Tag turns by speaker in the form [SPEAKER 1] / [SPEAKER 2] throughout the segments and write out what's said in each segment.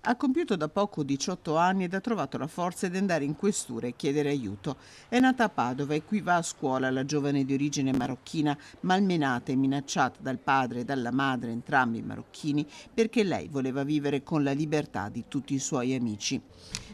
[SPEAKER 1] Ha compiuto da poco 18 anni ed ha trovato la forza di andare in questura e chiedere aiuto. È nata a Padova e qui va a scuola la giovane di origine marocchina, malmenata e minacciata dal padre e dalla madre, entrambi marocchini, perché lei voleva vivere con la libertà di tutti i suoi amici.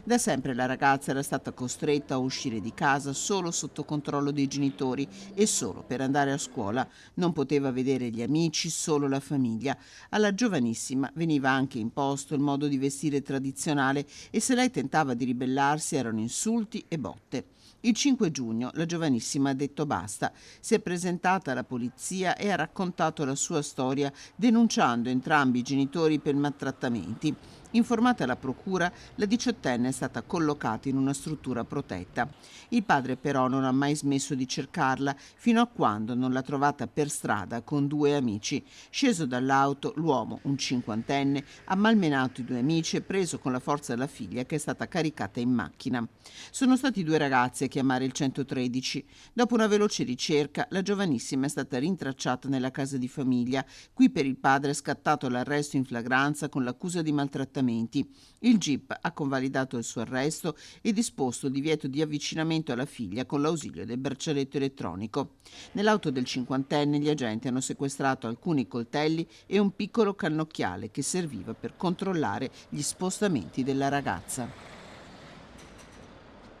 [SPEAKER 1] Da sempre la ragazza era stata costretta a uscire di casa solo sotto controllo dei genitori e solo per andare a scuola. Non poteva vedere gli amici, solo la famiglia. Alla giovanissima veniva anche imposto il modo di vestire tradizionale e se lei tentava di ribellarsi erano insulti e botte. Il 5 giugno la giovanissima ha detto basta, si è presentata alla polizia e ha raccontato la sua storia denunciando entrambi i genitori per maltrattamenti. Informata la procura, la diciottenne è stata collocata in una struttura protetta. Il padre però non ha mai smesso di cercarla fino a quando non l'ha trovata per strada con due amici. Sceso dall'auto, l'uomo, un cinquantenne, ha malmenato i due amici e preso con la forza la figlia che è stata caricata in macchina. Sono stati due ragazzi a chiamare il 113. Dopo una veloce ricerca, la giovanissima è stata rintracciata nella casa di famiglia. Qui per il padre è scattato l'arresto in flagranza con l'accusa di maltrattamenti. Il GIP ha convalidato il suo arresto e disposto il divieto di avvicinamento alla figlia con l'ausilio del braccialetto elettronico. Nell'auto del cinquantenne gli agenti hanno sequestrato alcuni coltelli e un piccolo cannocchiale che serviva per controllare gli spostamenti della ragazza.